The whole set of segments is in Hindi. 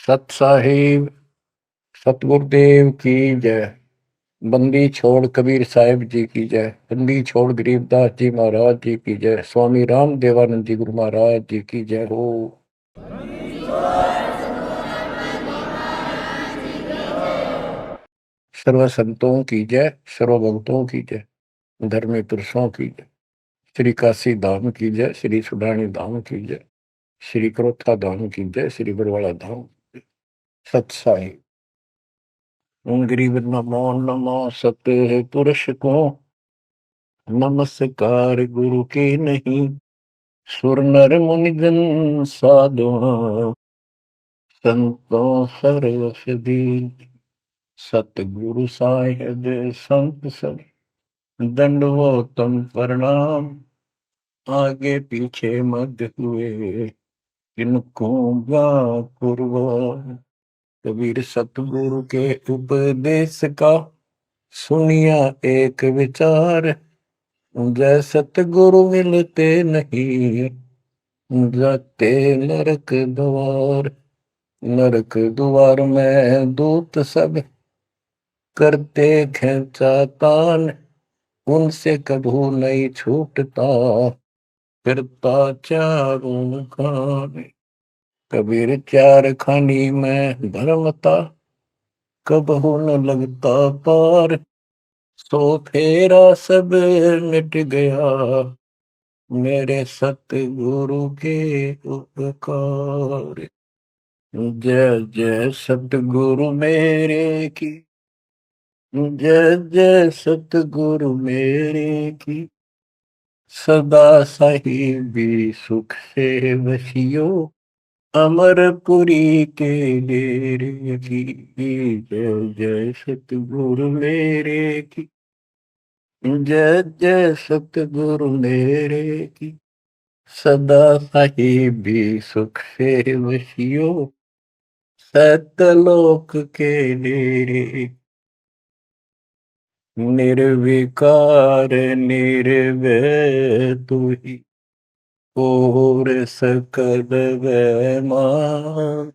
सत साहिब सतगुरुदेव की जय। बंदी छोड़ कबीर साहिब जी की जय। बंदी छोड़ गरीबदास जी महाराज जी की जय। स्वामी राम देवानंद जी गुरु महाराज जी की जय हो। सर्व संतों की जय, सर्व भक्तों की जय, धर्मी पुरुषों की जय। श्री काशी धाम की जय, श्री सुडानी धाम की जय, श्री क्रोथा धाम की जय, श्री बरवाड़ा धाम। सत साहिब। गरीब नमो नमो सत पुरुष को नमस्कार गुरु के नहीं। सुर नर मुनि जन साधु संतों सरस्वती। सतगुरु साहिब संत सब दंडवतम प्रणाम। आगे पीछे मत हुए किनको कुर्बान। कबीर सतगुरु के उपदेश का सुनिया एक विचार। जय सतगुरु मिलते नहीं जाते नरक द्वार। नरक द्वार में दूत सब करते खेचा तान। उनसे कभू नहीं छूटता फिरता चारों खान। कबीर चार खानी में धर्मता कबहू न लगता पार। सो फेरा सब मिट गया मेरे सतगुरु के उपकार। जय जय सतगुरु मेरे की जय जय सतगुरु मेरे की। सदा साहिबी सुख से बसियो अमरपुरी के डेरे की। जय जय सतगुरु मेरे की जय जय सतगुरु मेरे की। सदा साहिबी सुख से बसियो सतलोक के डेरे। निर्विकार निर्भय तू ही और सकल वैमान।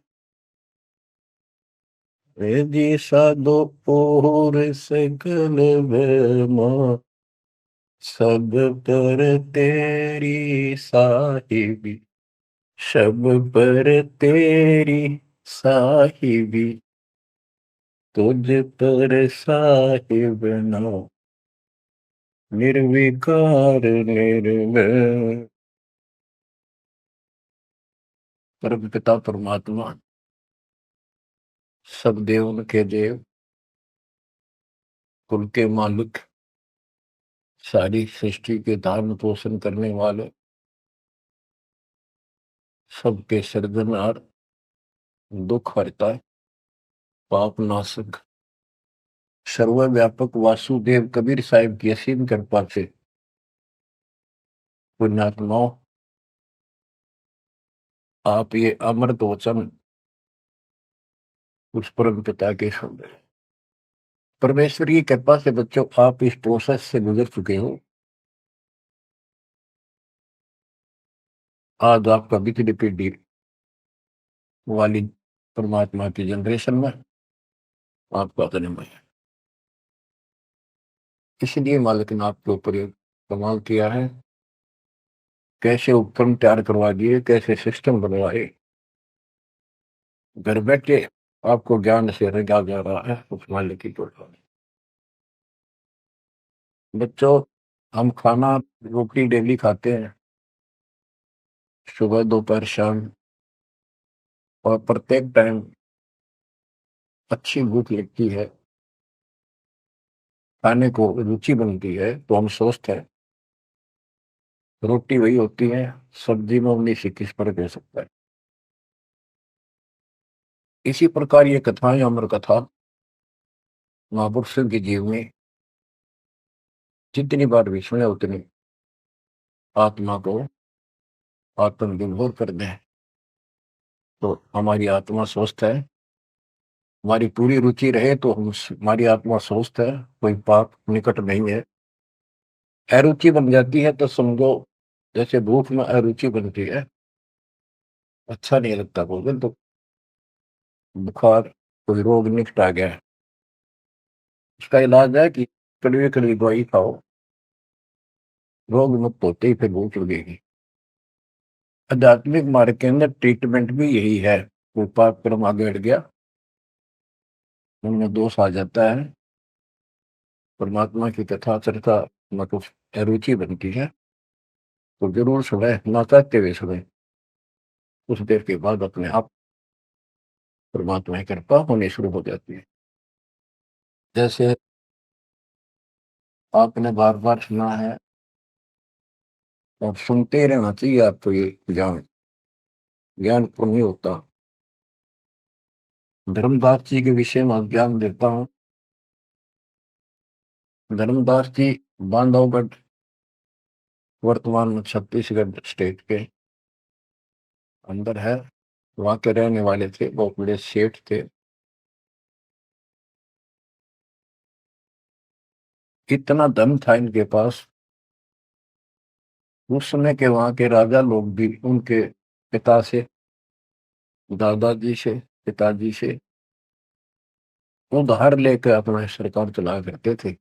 जी साधो और सकल वैमान। सब पर तेरी साहिबी सब पर तेरी साहिबी। तुझ पर साहिब नो निर्विकार निर्भय। परम पिता परमात्मा सब देव के देव कुल के मालिक सारी सृष्टि के धारण पोषण करने वाले सबके सर्जनहार दुख हरता पाप नाशक सर्वव्यापक वासुदेव कबीर साहिब की असीम कृपा से पुण्यात्माओं आप ये अमृत वचन उस परम पिता के सुन रहे। परमेश्वर की कृपा से बच्चों आप इस प्रोसेस से गुजर चुके हो। आज आपका बिजली पीढ़ी वाली परमात्मा की जनरेशन में आपका जन्म है। इसलिए मालिक ने आपके ऊपर ये कमाल किया है। कैसे उपकरण तैयार करवा दिए, कैसे सिस्टम बनवाए, घर बैठे आपको ज्ञान से रंगा जा रहा है उस मालिक की कृपा। बच्चों हम खाना रोटी डेली खाते हैं, सुबह दोपहर शाम, और प्रत्येक टाइम अच्छी भूख लगती है, खाने को रुचि बनती है तो हम स्वस्थ हैं। रोटी वही होती है, सब्जी में 19-21 फर्क हो सकता है। इसी प्रकार ये कथाएं अमर कथा महापुरुषों के जीवनी जितनी बार भी सुने उतनी आत्मा को आत्मविभोर कर दें तो हमारी आत्मा स्वस्थ है। हमारी पूरी रुचि रहे तो हमारी आत्मा स्वस्थ है, कोई पाप निकट नहीं है। अरुचि बन जाती है तो समझो जैसे भूख में अरुचि बनती है, अच्छा नहीं लगता भोजन। तो बुखार, कोई रोग निकट आ गया, उसका इलाज है कि कड़वी कड़वी दवाई खाओ, रोग मुक्त होते ही फिर भूख लगेगी। आध्यात्मिक मार्ग के अंदर ट्रीटमेंट भी यही है। कोई पाप कर्म आगे अड़ गया, उनमें दोष आ जाता है, परमात्मा की कथा चर्चा में कुछ अरुचि बनती है, तो जरूर सुने, ना चाहते हुए सुने। कुछ देर के बाद अपने आप परमात्मा की कृपा होनी शुरू हो जाती है। जैसे आपने बार बार सुना है और सुनते ही रहना चाहिए आपको, ये ज्ञान ज्ञान को नहीं होता। धर्मदास जी के विषय में ज्ञान देता हूँ। धर्मदास जी बांधवगढ़, वर्तमान में छत्तीसगढ़ स्टेट के अंदर है, वहां के रहने वाले थे, बहुत बड़े सेठ थे। कितना धन था इनके पास, उस समय के वहां के राजा लोग भी उनके पिता से, दादाजी से, पिताजी से उधार लेकर अपना सरकार चलाया करते थे।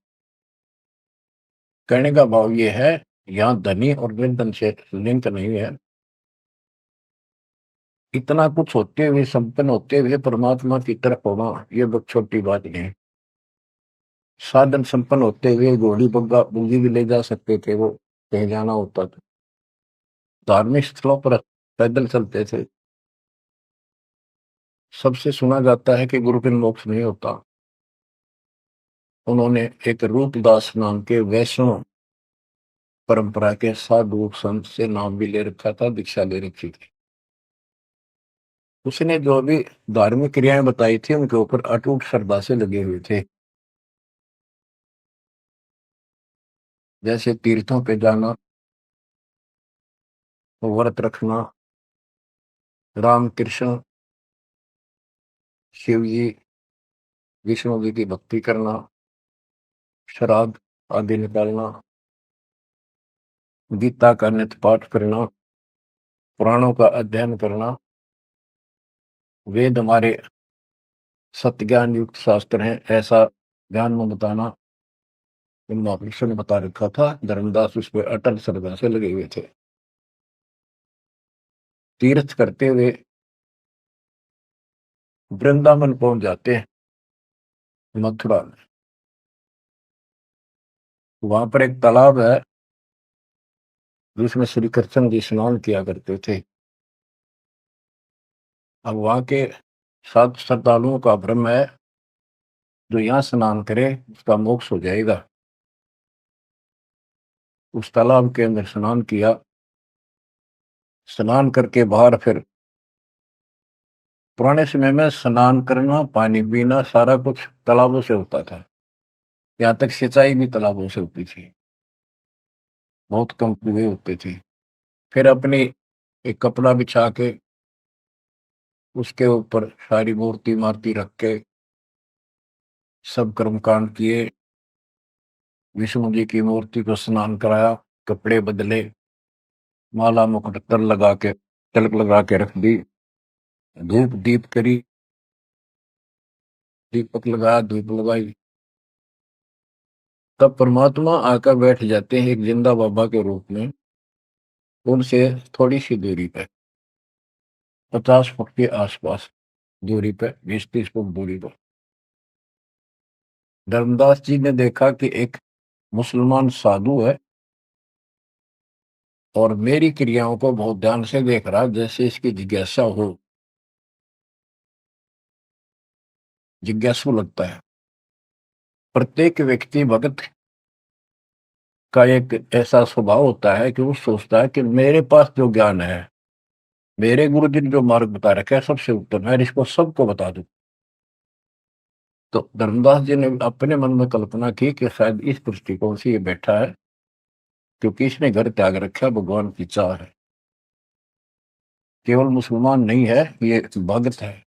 कहने का भाव ये है, यहाँ धनी और निर्धन से लिंक नहीं है। इतना कुछ होते हुए, संपन्न होते हुए परमात्मा की तरफ होना, ये बहुत छोटी बात नहीं है। साधन संपन्न होते हुए घोड़ी बग्गा बुग्गी भी ले जा सकते थे, वो कहीं जाना होता था। धार्मिक स्थलों पर पैदल चलते थे। सबसे सुना जाता है कि गुरु बिन मोक्ष नहीं होता। उन्होंने एक रूपदास नाम के वैष्णव परंपरा के साधु संत से नाम भी ले रखा था, दीक्षा ले रखी थी। उसने जो भी धार्मिक क्रियाएं बताई थी, उनके ऊपर अटूट श्रद्धा से लगे हुए थे। जैसे तीर्थों पे जाना, व्रत रखना, राम कृष्ण, शिव जी, विष्णु जी की भक्ति करना, श्राद्ध आदि निकालना, गीता का नित्य पाठ करना, पुराणों का अध्ययन करना, वेद हमारे सत्य ज्ञान युक्त शास्त्र हैं, ऐसा ज्ञान में बताना, इन महापुरुषों ने बता रखा था। धर्मदास उस पर अटल श्रद्धा से लगे हुए थे। तीर्थ करते हुए वृंदावन पहुंच जाते हैं, मथुरा में। वहां पर एक तालाब है, जिसमें श्री कृष्ण जी स्नान किया करते थे। अब वहां के साधु श्रद्धालुओं का भ्रम है, जो यहाँ स्नान करे उसका मोक्ष हो जाएगा। उस तालाब के अंदर स्नान किया, स्नान करके बाहर फिर, पुराने समय में स्नान करना, पानी पीना, सारा कुछ तालाबों से होता था। यहाँ तक सिंचाई भी तालाबों से होती थी, बहुत कम कुएं होते थे। फिर अपनी एक कपड़ा बिछा के उसके ऊपर सारी मूर्ति मार्ति रख के सब कर्मकांड किए। विष्णु जी की मूर्ति को स्नान कराया, कपड़े बदले, माला मुकुट तर लगा के, तिलक लगा के रख दी, धूप दीप करी, दीपक लगाया, धूप लगाई। तब परमात्मा आकर बैठ जाते हैं एक जिंदा बाबा के रूप में, उनसे थोड़ी सी दूरी पे, 50 फुट के आसपास दूरी पे, 20-30 फुट दूरी पर। धर्मदास जी ने देखा कि एक मुसलमान साधु है और मेरी क्रियाओं को बहुत ध्यान से देख रहा है, जैसे इसकी जिज्ञासा हो, जिज्ञासु लगता है। प्रत्येक व्यक्ति भगत का एक ऐसा स्वभाव होता है कि वो सोचता है कि मेरे पास जो ज्ञान है, मेरे गुरु जी ने जो मार्ग बता रखा है, सबसे उत्तम है, इसको सबको बता दूं। तो धर्मदास जी ने अपने मन में कल्पना की कि शायद इस दृष्टिकोण से ये बैठा है, क्योंकि इसने घर त्याग रखा, भगवान की चाह है। केवल मुसलमान नहीं है, ये भगत है।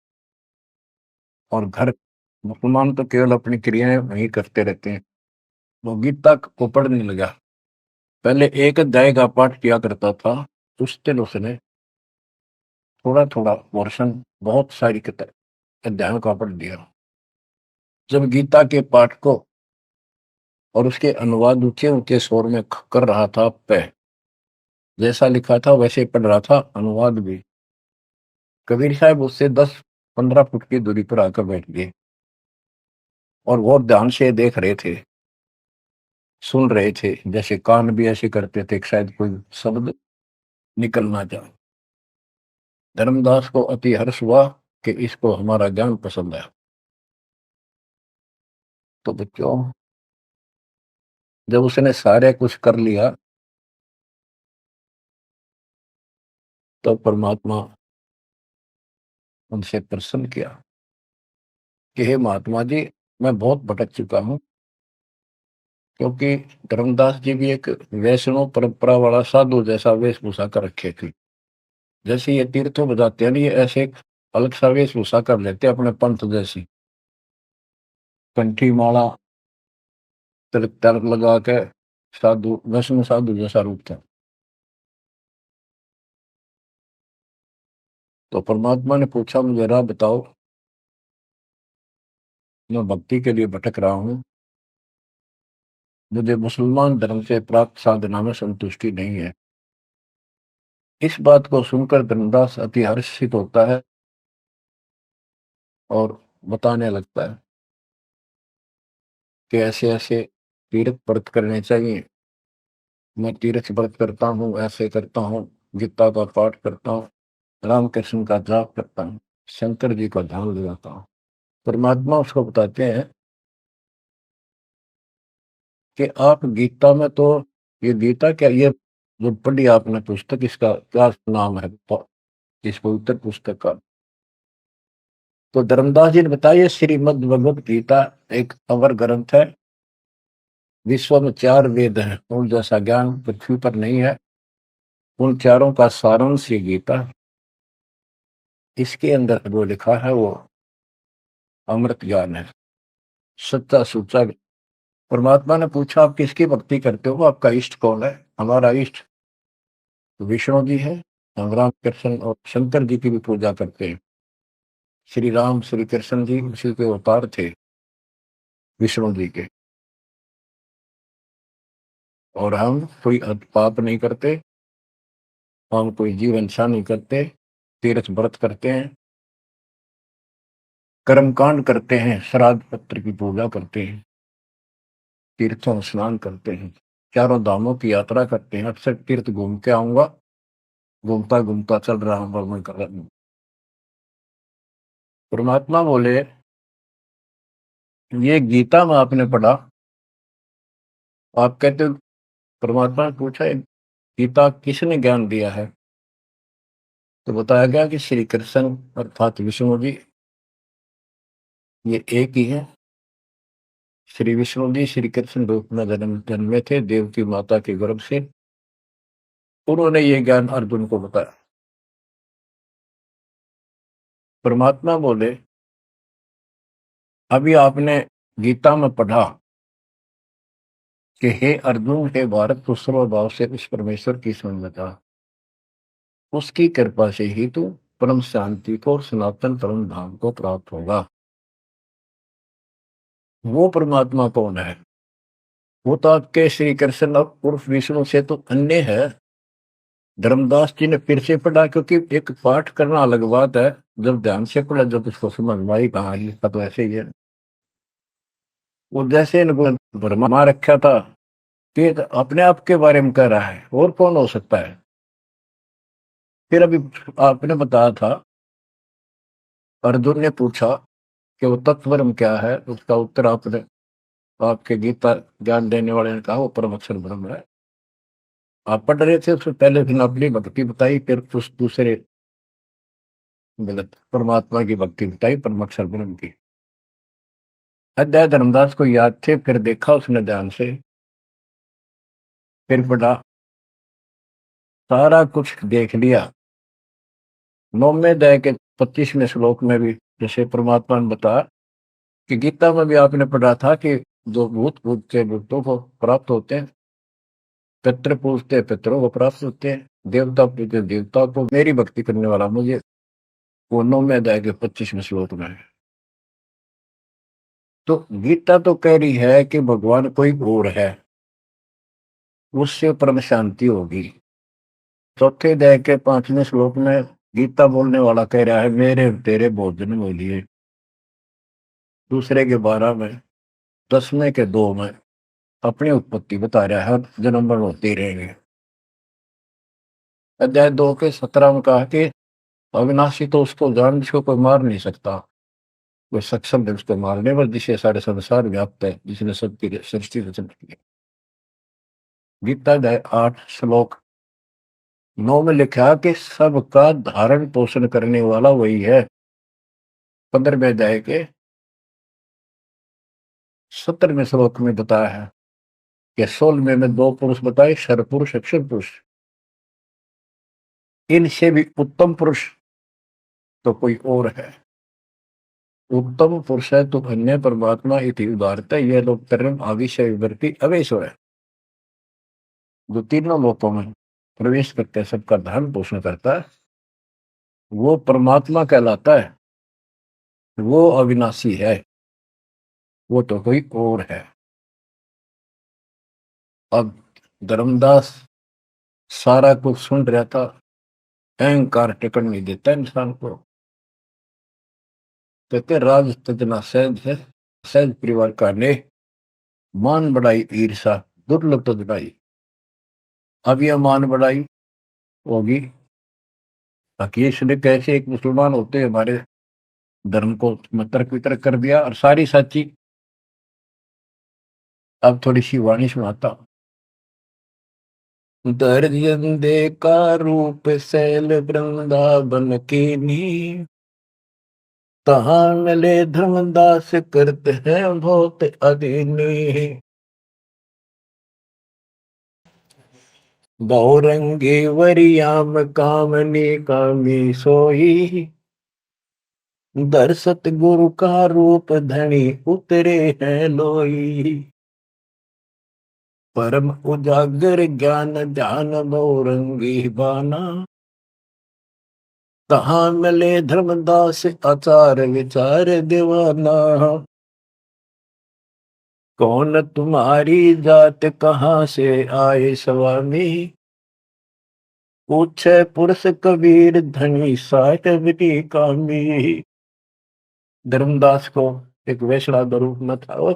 और घर, मुसलमान तो केवल अपनी क्रियाएं वही करते रहते हैं। वो गीता को पढ़ने लगा। पहले एक अध्याय का पाठ किया करता था, उस दिन उसने थोड़ा थोड़ा पोर्शन, बहुत सारी किताब अध्यायों का पढ़ दिया। जब गीता के पाठ को और उसके अनुवाद ऊंचे ऊंचे स्वर में कर रहा था, पे जैसा लिखा था वैसे पढ़ रहा था, अनुवाद भी। कबीर साहब उससे 10-15 फुट की दूरी पर आकर बैठ गए और बहुत ध्यान से देख रहे थे, सुन रहे थे, जैसे कान भी ऐसे करते थे कि शायद कोई शब्द निकल ना जाए। धर्मदास को अति हर्ष हुआ कि इसको हमारा ज्ञान पसंद है। तो बच्चों, जब उसने सारे कुछ कर लिया तो परमात्मा उनसे प्रसन्न किया कि हे महात्मा जी, मैं बहुत भटक चुका हूं, क्योंकि धर्मदास जी भी एक वैष्णव परंपरा वाला साधु जैसा वेशभूषा कर रखे थे। जैसे ये तीर्थों बजाते हैं ना, ये ऐसे एक अलग सा वेशभूषा कर लेते हैं अपने पंथ जैसी, कंठी माला, तिलक तिलक लगा के साधु, वैष्णव साधु जैसा रूप था। तो परमात्मा ने पूछा, मुझे राह बताओ, मैं भक्ति के लिए भटक रहा हूँ, मुझे मुसलमान धर्म से प्राप्त साधना में संतुष्टि नहीं है। इस बात को सुनकर धर्मदास अति हर्षित होता है और बताने लगता है कि ऐसे ऐसे तीर्थ व्रत करने चाहिए। मैं तीर्थ व्रत करता हूँ, ऐसे करता हूँ, गीता का पाठ करता हूँ, रामकृष्ण का जाप करता हूँ, शंकर जी का ध्यान लगाता हूँ। परमात्मा उसको बताते हैं कि आप गीता में तो, ये गीता क्या, ये जो पढ़ी आपने पुस्तक, इसका क्या नाम है इस पवित्र पुस्तक का? तो धर्मदास जी ने बताया, श्रीमद् भगवत गीता एक अवर ग्रंथ है, विश्व में 4 वेद हैं, उन जैसा ज्ञान पृथ्वी पर नहीं है, उन चारों का सारांश ये गीता। इसके अंदर जो लिखा है वो अमृत ज्ञान है, सच्चा सुच्चा। परमात्मा ने पूछा, आप किसकी भक्ति करते हो, आपका इष्ट कौन है? हमारा इष्ट विष्णु जी है, हम राम कृष्ण और शंकर जी की भी पूजा करते हैं। श्री राम श्री कृष्ण जी उसी के अवतार थे, विष्णु जी के। और हम कोई पाप नहीं करते, हम कोई जीव हिंसा नहीं करते, तीर्थ व्रत करते हैं, कर्मकांड करते हैं, श्राद्ध पत्र की पूजा करते हैं, तीर्थों में स्नान करते हैं, चारों धामों की यात्रा करते हैं। अक्सर तीर्थ घूम के आऊंगा, घूमता घूमता चल रहा हूँ, मैं कर रहा हूँ। परमात्मा बोले, ये गीता में आपने पढ़ा, आप कहते हो, परमात्मा ने पूछा, गीता किसने ज्ञान दिया है? तो बताया गया कि श्री कृष्ण अर्थात विष्णु जी, ये एक ही है। श्री विष्णु जी श्री कृष्ण रूप में जन्मे थे, देव की माता के गर्भ से। उन्होंने ये ज्ञान अर्जुन को बताया। परमात्मा बोले, अभी आपने गीता में पढ़ा कि हे अर्जुन, हे भारत, तू सर्वभाव से उस परमेश्वर की समझ में था, उसकी कृपा से ही तू परम शांति को और सनातन परम धाम को प्राप्त होगा। वो परमात्मा कौन है? वो तो आपके श्री कृष्ण और उर्फ विष्णु से तो अन्य है। धर्मदास जी ने फिर से पढ़ा, क्योंकि एक पाठ करना अलग बात है, जब ध्यान से पढ़ा, जब उसको समझ में आई, कहा लिखा तो ऐसे ही है। वो जैसे इनको भरमा रखा था कि अपने आप के बारे में कह रहा है, और कौन हो सकता है? फिर अभी आपने बताया था, अर्जुन ने पूछा कि वो तत्वरम क्या है, उसका उत्तर आपने, आपके गीता ज्ञान देने वाले ने कहा, वो परम अक्षर ब्रह्म है। आप पढ़ रहे थे, उससे पहले फिर अपनी भक्ति बताई, फिर उस दूसरे गलत परमात्मा की भक्ति बताई, परम अक्षर ब्रह्म की। अध्याय धर्मदास को याद थे, फिर देखा उसने ध्यान से, फिर पढ़ा, सारा कुछ देख लिया। 9वें अध्याय के 25वें श्लोक में भी जैसे परमात्मा ने बताया कि गीता में भी आपने पढ़ा था कि जो भूत पूजते भूतों को प्राप्त होते हैं, पितृ पूजते पितरों को प्राप्त होते हैं, देवता पूजते देवता को, मेरी भक्ति करने वाला मुझे, वो 9वें अध्याय के 25वें श्लोक में है। तो गीता तो कह रही है कि भगवान कोई और है, उससे परम शांति होगी। चौथे अध्याय के 5वें श्लोक में गीता बोलने वाला कह रहा है मेरे तेरे बहुत जन्म हो लिए। दूसरे के 12 में, 10वें के 2 में अपनी उत्पत्ति बता रहा है, जन्म मरण होते ही रहेंगे। अध्याय 2 के 17 में कहा कि अविनाशी तो उसको जान जिसको कोई मार नहीं सकता, कोई सक्षम है उसको मारने पर, जिसे सारे संसार व्याप्त है, जिसने सबकी सृष्टि रचना की। गीता अध्याय 8 श्लोक 9 में लिखा कि सबका धारण पोषण करने वाला वही है। 15वें अध्याय के 17वें श्लोक में बताया है कि 16वें में 2 पुरुष बताए, क्षर पुरुष अक्षर पुरुष। इनसे भी उत्तम पुरुष तो कोई और है। उत्तम पुरुष है तो अन्य परमात्मा इति उदारता, यह लोग कर्म आविषय विवर्ती अवेशो है, जो तीनों लोकों में प्रवेश करके सबका धारण पोषण करता है, वो परमात्मा कहलाता है। वो अविनाशी है, वो तो कोई और है। अब धर्मदास सारा कुछ सुन रहा था, अहंकार टिकट नहीं देता इंसान को। कहते राज तजना सहज है, सहज परिवार का ने मान बढ़ाई ईर्षा दुर्लभ तजनाई। अब यह मान बढ़ाई होगी ताकि इसने कैसे एक मुसलमान होते हमारे धर्म को तर्क वितर्क कर दिया और सारी सच्ची। अब थोड़ी सी वाणी सुनाता हूं। दर्जन का रूप शैल वृंदावन की नी, तहां मिले धर्मदास करते हैं बहुत अधीनी। बहुरंगी वरियाम कामनी कामी सोई, दर्शत गुरु का रूप धनी उतरे हैं लोई। परम उजागर ज्ञान ध्यान बहुरंगी बाना, तहां मिले धर्मदास आचार विचार दीवाना। कौन तुम्हारी जात कहाँ से आए स्वामी, पूछे पुरुष कबीर धनी साहिबी कामी। धर्मदास को एक वैष्णव का रूप में था वो।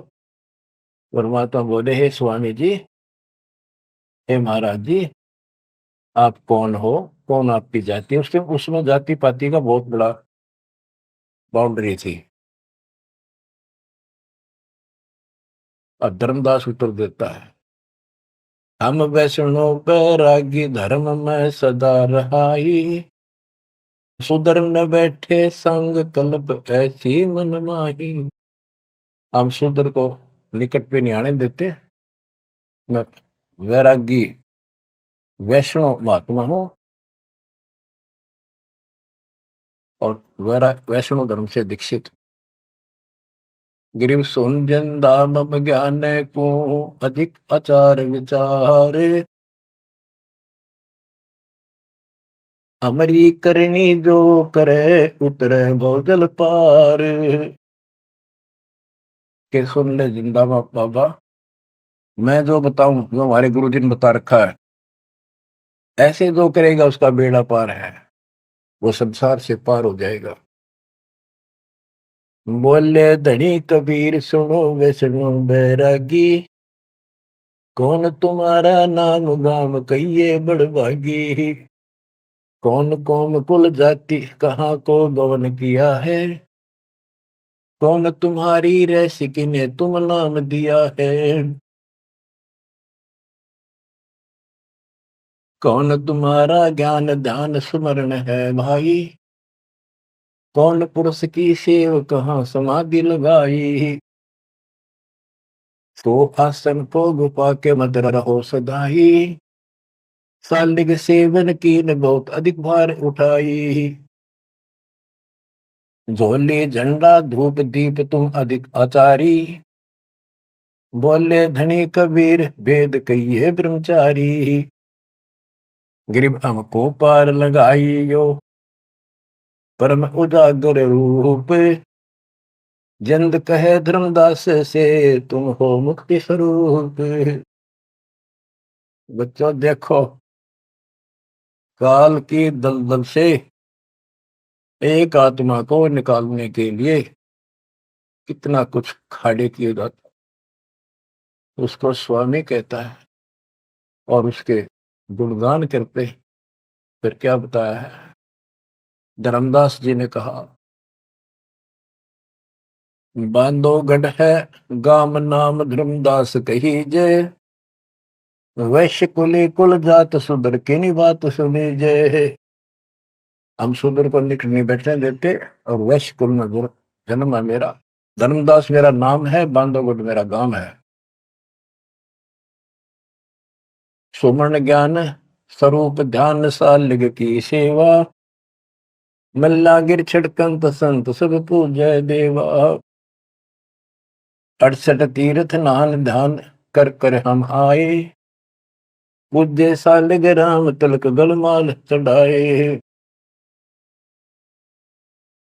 परमात्मा बोले हे स्वामी जी, हे महाराज जी, आप कौन हो, कौन आपकी जाति। उसके उसमें जाति पाति का बहुत बड़ा बाउंड्री थी। और धर्मदास उत्तर देता है, हम वैष्णव बैरागी धर्म में सदा रहाई, सुधर न बैठे संग कल्प ऐसी मन माही। हम सुधर को निकट पे नहीं आने देते। मैं वैरागी वैष्णव महात्मा हूं और वैष्णव धर्म से दीक्षित। गिरिव सुनजन दाम ज्ञान को अधिक आचार विचारे, हमारी करनी जो करे उतरे भोजल पार। के सुन ले जिंदा बाबा, मैं जो बताऊं, जो हमारे गुरु जी ने बता रखा है, ऐसे जो करेगा उसका बेड़ा पार है, वो संसार से पार हो जाएगा। बोले धनी कबीर सुनो वैष्णो बैरागी, कौन तुम्हारा नाम गाम कहिए बड़भागी। कौन कौम कुल जाति कहाँ को गवन किया है, कौन तुम्हारी रैसिकी ने तुम नाम दिया है। कौन तुम्हारा ज्ञान ध्यान स्मरण है भाई, कौन पुरुष की सेव कहाँ समाधि लगाई। तो आसन को गुफा के मत रहो सदाई, सालिग सेवन की न बहुत अधिक भार उठाई। झोली झंडा धूप दीप तुम अधिक आचारी, बोले धनी कबीर वेद कहिए ब्रह्मचारी। गिरिब हमको पार लगाइयो परम उजागर रूप, जिंद कहे धर्मदास से तुम हो मुक्ति स्वरूप। बच्चों देखो, काल की दलदल से एक आत्मा को निकालने के लिए कितना कुछ खाड़े किए जाता, उसको स्वामी कहता है और उसके गुणगान करते। फिर क्या बताया है, धर्मदास जी ने कहा, बांधोगढ़ है गाम नाम धर्मदास कही जय, वैश्य कुली कुल जात सुधर की नी बात सुनी जय। हम सुधर को निकट नहीं बैठने देते और वैश्य कुल में जन्म है मेरा, धर्मदास मेरा नाम है, बांधोगढ़ मेरा गांव है। सुमन ज्ञान स्वरूप ध्यान सालिग की सेवा, मल्ला गिर छिड़कंत संत सब पूजय देवा। 68 तीर्थ नान ध्यान कर कर हम आए, पूज्य सालिग राम तिलक गलमाल चढ़ाए।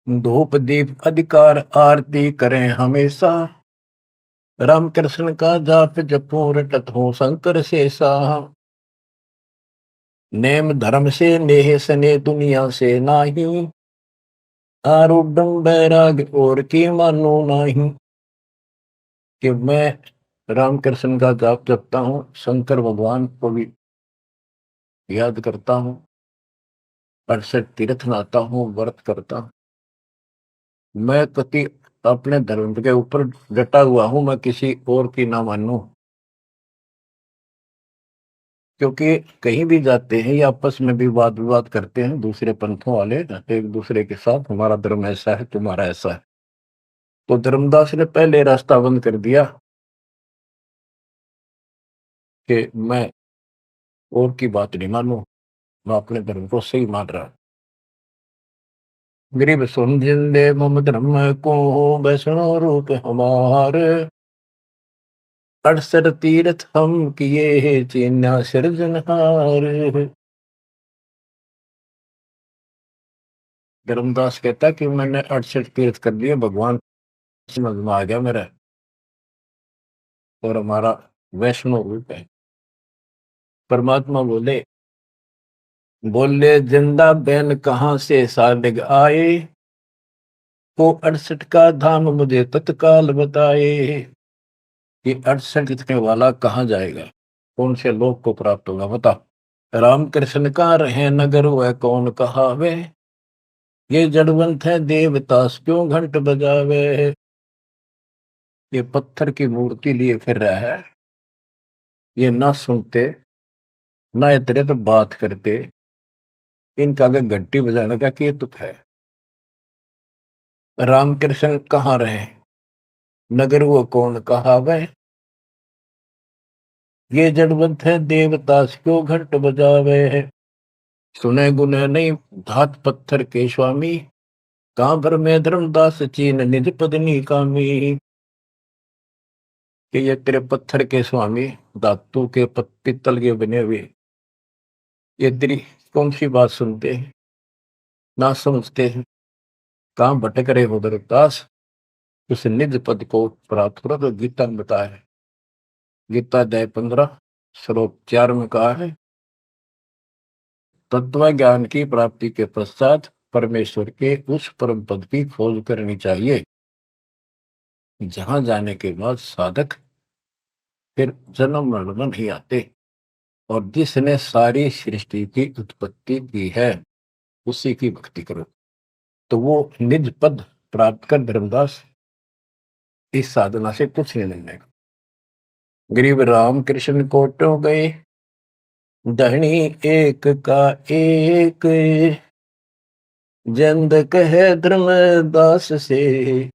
धूप दीप अधिकार आरती करें हमेशा, राम कृष्ण का जाप जपो रटत हो शंकर शेषा। नेम धर्म से नेह सने दुनिया से नाही, आरूढ़ बैराग और की मानो नाही। कि मैं रामकृष्ण का जाप जपता हूँ, शंकर भगवान को भी याद करता हूँ, 68 तीर्थ नहाता हूँ, व्रत करता हूँ। मैं कति अपने धर्म के ऊपर डटा हुआ हूं, मैं किसी और की ना मानूं। क्योंकि कहीं भी जाते हैं या आपस में भी वाद विवाद करते हैं दूसरे पंथों वाले एक दूसरे के साथ, हमारा धर्म ऐसा है, तुम्हारा ऐसा है। तो धर्मदास ने पहले रास्ता बंद कर दिया कि मैं और की बात नहीं मानूं, मैं अपने धर्म को सही मान रहा। गरीब सुन जिंदे मम धर्म को, वैष्णो रूप हमारे, 68 तीर्थ हम किए चीन्या सिरजनहार। धर्मदास कहता कि मैंने 68 तीर्थ कर लिए, भगवान समझ में आ गया मेरा, और हमारा वैष्णो रूप है। परमात्मा बोले बोले जिंदा बैन कहां से सालिग आए, को 68 का धाम मुझे तत्काल बताए। ये 68 लिखने वाला कहाँ जाएगा, कौन से लोक को प्राप्त होगा, बता। राम कृष्ण का रहे नगर वह कौन कहावे, ये जड़वंत है देवतास क्यों घंट बजावे। ये पत्थर की मूर्ति लिए फिर रहा है, ये ना सुनते ना इतरे तो बात करते, इनका अगर घंटी बजाने का क्या तुक है। रामकृष्ण कहाँ रहे नगर वो कौन कहावे, ये जड़वंत है देवतास क्यों घंट बजावे। सुने गुने नहीं धात पत्थर के स्वामी, कहां भर में धर्मदास चीन निज पदनी कामी। कि ये तेरे पत्थर के स्वामी, धातु के पित्तल के बने हुए, ये तेरी कौन सी बात सुनते हैं, ना समझते हैं। कहां भटक रहे हो धर्मदास, उस निज पद को प्राप्त करो। तो गीता में बताया है, गीता अध्याय 15 श्लोक 4 में कहा है, तत्व ज्ञान की प्राप्ति के पश्चात परमेश्वर के उस परम पद की खोज करनी चाहिए, जहां जाने के बाद साधक फिर जन्म मरण में नहीं आते। और जिसने सारी सृष्टि की उत्पत्ति की है उसी की भक्ति करो, तो वो निज पद प्राप्त कर धर्मदास इस साधना से कुछ नहीं लेगा। गरीब राम कृष्ण कोटो गए, धनी एक का एक, जंद कहे धर्मदास से,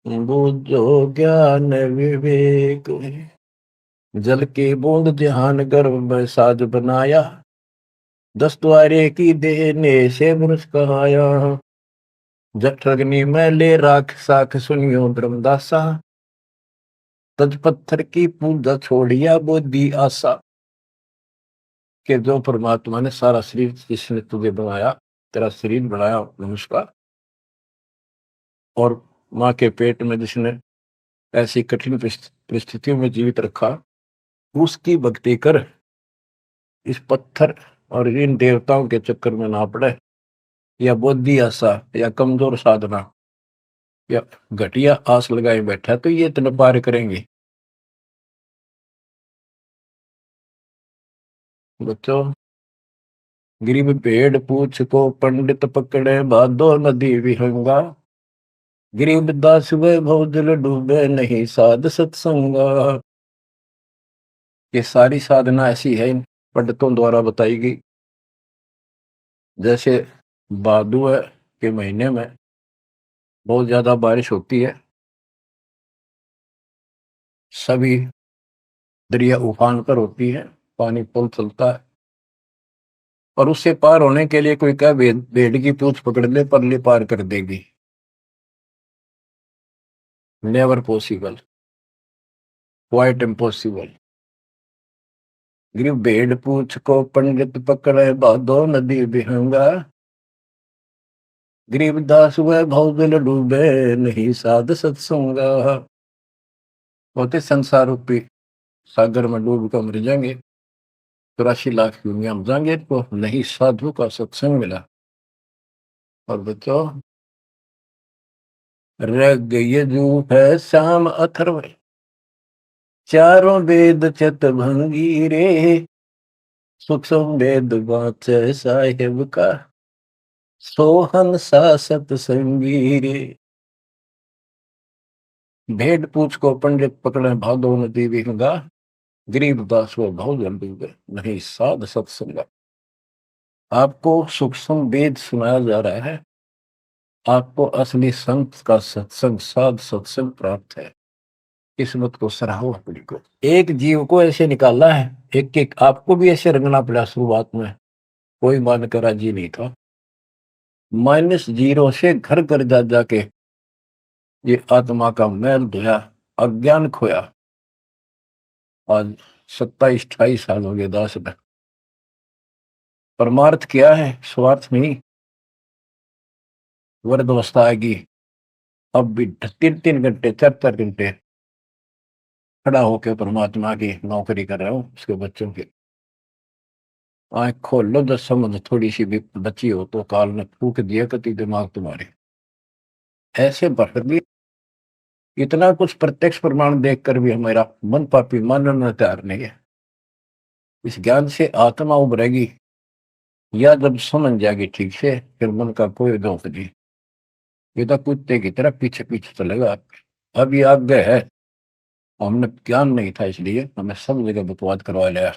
बूझो ज्ञान विवेक। जल की बूंद जहान गर्भ में साज बनाया, 10 द्वारे की देने से मनुष कहाया। जठरग्नि में ले राख साख सुनियो धर्मदासा, तज पत्थर की पूजा छोड़िया बुद्धि आशा। के जो परमात्मा ने सारा शरीर जिसने तुझे बनाया, तेरा शरीर बनाया मनुष्य का, और माँ के पेट में जिसने ऐसी कठिन परिस्थितियों में जीवित रखा, उसकी भक्ति कर, इस पत्थर और इन देवताओं के चक्कर में ना पड़े, या बुद्धि आशा या कमजोर साधना या घटिया आस लगाए बैठा तो ये इतना पार करेंगे। बच्चों, गरीब भेड़ पूछ को पंडित पकड़े, भादो नदी विहंगा, गरीब दास वे भवजल डूबे, नहीं साध सत्संगा। ये सारी साधना ऐसी है इन पंडितों द्वारा बताई गई। जैसे भादुआ के महीने में बहुत ज्यादा बारिश होती है, सभी दरिया उफान पर होती है, पानी पुल चलता है, और उससे पार होने के लिए कोई क्या भेड़ की पूंछ पकड़ ले, परली पार कर देगी। Never possible, quite impossible. गिर भेड़ पूछ को पंडित पकड़े, भादो नदी विहंगा, गरीबदास हुए भवजल डूबे, नहीं साध सत्संगा। होते संसार रूपी सागर में डूब कर मर जाएंगे, 84 लाख दुनिया में जाएंगे तो नहीं साधु का सत्संग मिला। और बच्चों, रग यजु है श्याम अथर्व, चारों वेद चित भंगी रे, सूक्ष्म वेद वाचे साहेब का, सोहन सा सत्संगी रे। भेड़ पूछ को पंडित पकड़े, भादो नदी विहंगा, गरीब दास वो बहुत जल्दी गए, नहीं साध सत्संगा। आपको सूक्ष्म वेद सुनाया जा रहा है, आपको असली संत का सत्संग, साध सत्संग प्राप्त है। किस्मत को सराहो अपनी को। एक जीव को ऐसे निकाला है, एक एक आपको भी ऐसे रंगना पड़ा। शुरुआत में कोई मानकर राजी नहीं था, -0 से घर घर जा जाके ये आत्मा का मैल धोया, अज्ञान खोया। आज 27-28 साल हो गए दास में। परमार्थ क्या है? स्वार्थ नहीं। वृद्ध अवस्था आएगी, अब भी 3-3 घंटे 4-4 घंटे खड़ा होकर परमात्मा की नौकरी कर रहा हूँ, उसके बच्चों की। आंख खोल लो, 10 समझ थोड़ी सी भी बची हो तो काल ने फूक दिया कति दिमाग तुम्हारे। ऐसे भर भी इतना कुछ प्रत्यक्ष प्रमाण देखकर भी हमारा मन पापी मानना तैयार नहीं है। इस ज्ञान से आत्मा उभरेगी, या जब समझ जाएगी ठीक से, फिर मन का कोई दोष नहीं। ये तो कुत्ते की तरह पीछे पीछे चलेगा। अब ये आज्ञा है, हमने ज्ञान नहीं था इसलिए हमें सब जगह बकवाद करवा लिया।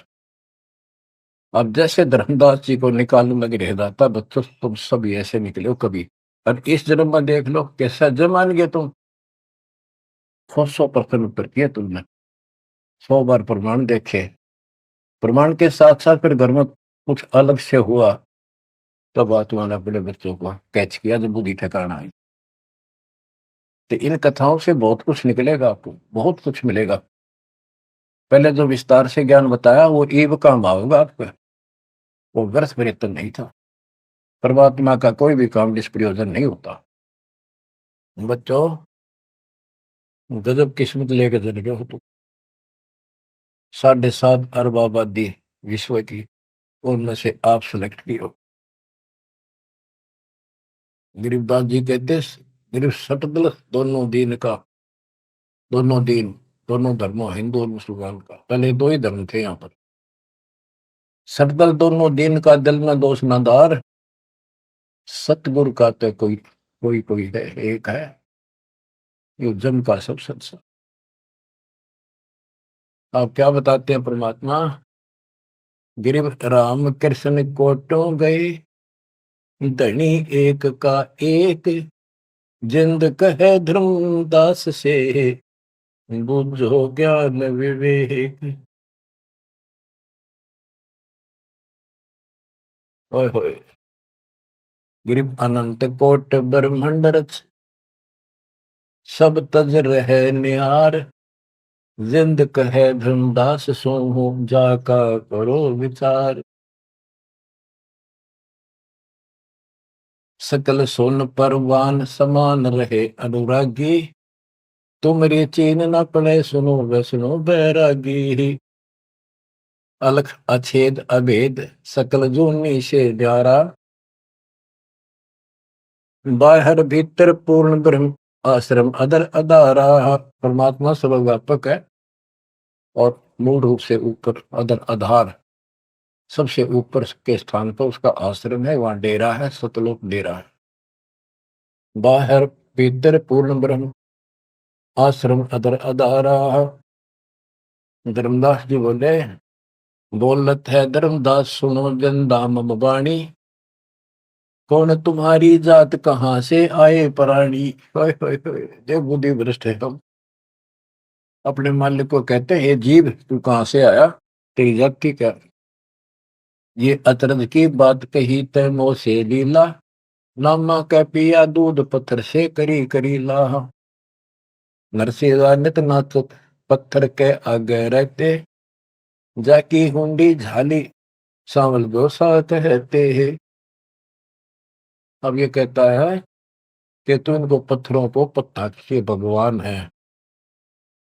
अब जैसे धर्मदास जी को निकालने लगे रह जाता, बच्चों तुम सब ऐसे निकले हो कभी। और इस जन्म में देख लो कैसा जन्म मान गए तुम। 100% उत्तर किया तुमने, 100 बार प्रमाण देखे। प्रमाण के साथ साथ फिर घर में कुछ अलग से हुआ, तब आत्मा ने अपने बच्चों को कैच किया, जब बुद्धि ठिकाना आई। तो इन कथाओं से बहुत कुछ निकलेगा, आपको बहुत कुछ मिलेगा। पहले जो विस्तार से ज्ञान बताया वो ईव काम आओगा आपका, वो व्यर्थ प्रयत्न नहीं था। परमात्मा का कोई भी काम निष्प्रयोजन नहीं होता। बच्चों, गजब किस्मत लेके चले गए हो तुम। 7.5 अरब आबादी विश्व की, उनमें से आप सिलेक्ट की हो। गरीबदास जी कहते, गरीब सटदल दोनों दीन का, दोनों दीन, दोनों धर्मों, हिंदू और मुसलमान का। पहले 2 ही धर्म थे यहाँ पर। सटदल दोनों दीन का, दिल में दोष न दार, सतगुरु का तो कोई कोई कोई है, एक है, ये जम का सब सत्संग। आप क्या बताते हैं परमात्मा? गिरिव राम कृष्ण कोटो गए, धनी एक का एक, जिंद कहे धर्मदास से, बुझो ज्ञान विवेक। ओए होए। गिरिव अनंत कोट ब्रह्मंड रच, सब तज रहे निहार, जिंद कहे धर्मदास सो, जाका करो विचार। सकल सोन परवान समान रहे अनुरागी, तुमरे चीन न पड़े सुनो वैष्णो बैरागी। अलख अछेद अभेद सकल जूनी से न्यारा, बाहर भीतर पूर्ण ब्रह्म आश्रम अदर अदारा। परमात्मा सर्वव्यापक है और मूल रूप से ऊपर अदर आधार सबसे ऊपर के स्थान पर उसका आश्रम है, वहां डेरा है, सतलोक डेरा है। बाहर भीतर पूर्ण ब्रह्म आश्रम अदर अदारा। धर्मदास जी बोले, बोलत है धर्मदास सुनो जन दाम बाणी, कौन तुम्हारी जात कहाँ से आए प्राणी। जो बुद्धि भ्रष्ट है हम अपने मालिक को कहते हैं, ये जीव तू कहाँ से आया, तेरी जाति क्या। ये अतरज की बात कही तय मोह से लीला, नामा कै पिया दूध पत्थर से करी करी लाह। नरसिंह नित नाथ पत्थर के आगे रहते, जाकी हुंडी झाली सांवल गो साथ रहते है। अब ये कहता है कि तू इनको पत्थरों को पत्ता के भगवान है,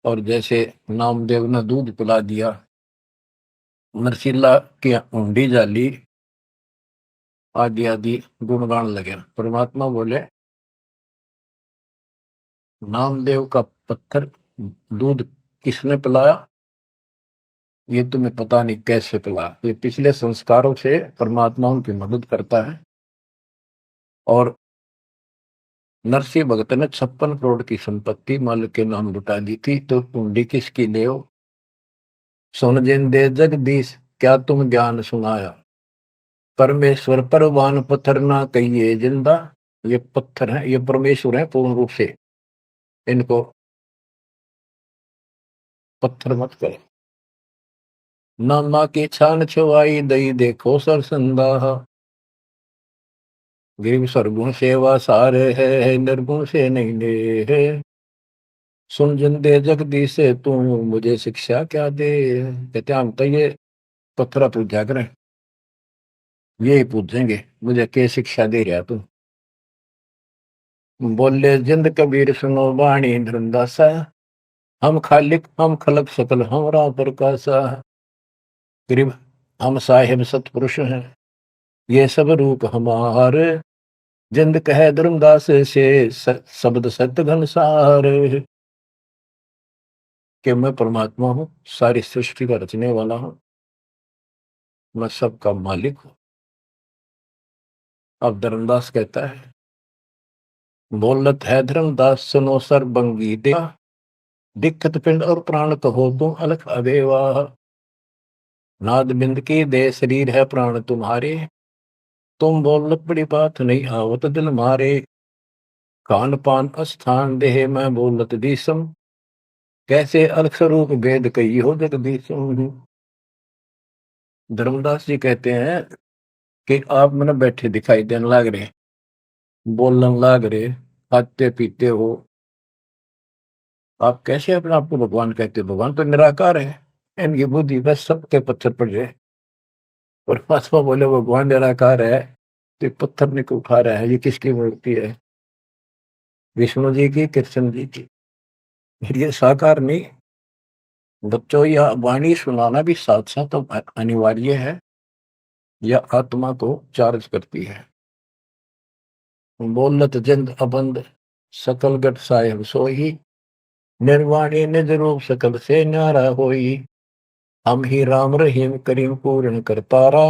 और जैसे नामदेव ने दूध पिला दिया, नरसिल्ला की हुंडी जाली, आदि आदि गुणगान लगे। परमात्मा बोले, नामदेव का पत्थर दूध किसने पिलाया, ये तुम्हें पता नहीं कैसे पिलाया। ये पिछले संस्कारों से परमात्मा उनकी मदद करता है। और नरसिंह भगत ने 56 करोड़ की संपत्ति मालिक के नाम लुटा दी थी, तो हुंडी किसकी ले हो। सुन जिन दे जगदीश क्या तुम ज्ञान सुनाया, परमेश्वर परवान पत्थर ना कहिए जिंदा। ये पत्थर है, ये परमेश्वर है पूर्ण रूप से, इनको पत्थर मत करो। नामा की छान छुआई दई देखो सरसंदा, गिरिव सरगुण सेवा सारे है निर्गुण से नहीं ले है। सुन जिन दे जगदीश से तू मुझे शिक्षा क्या दे। कहते हम तो ये पत्थरा पूजा करें, यही पूछेंगे मुझे क्या शिक्षा दे रहा तू। बोले जिंद कबीर सुनो वाणी धर्मदासा, हम खालिक हम खलक सकल हमरा प्रकाशा। गरीब हम साहिब सतपुरुष हैं, ये सब रूप हमारे, जिंद कहे धर्मदास से शब्द सत्य घनसार। कि मैं परमात्मा हूँ, सारी सृष्टि का रचने वाला हूँ, मैं सबका मालिक हूँ। अब धर्मदास कहता है, बोलत है धर्मदास सुनो सर्वंगी दे, दिक्कत पिंड और प्राण कहो तुम अलख अबेवा। नाद बिंद की दे शरीर है प्राण तुम्हारे, तुम बोलत बड़ी बात नहीं आवत दिल मारे। खान पान स्थान देह मैं बोलत दीसम, कैसे अलख स्वरूप भेद कही हो जगदीशम। धर्मदास जी कहते हैं कि आप मैंने बैठे दिखाई देने लग रहे, बोलने लग रहे, खाते पीते हो, आप कैसे अपने आप को भगवान कहते हो। भगवान तो निराकार है, इनकी बुद्धि बस सबके पत्थर पड़ जाए। और परमात्मा बोले भगवान निराकार है, तो ये पत्थर ने को उठा रहा है, ये किसकी मूर्ति है, विष्णु जी की, कृष्ण जी की। ये साकार नहीं। बच्चों, यह वाणी सुनाना भी साथ साथ अनिवार्य है, यह आत्मा को चार्ज करती है। बोलत जिंद अबंद सकल गट साहेब सोही, निर्वाणी निज रूप सकल से न्यारा होई। हम ही राम रहीम करीम पूर्ण करतारा,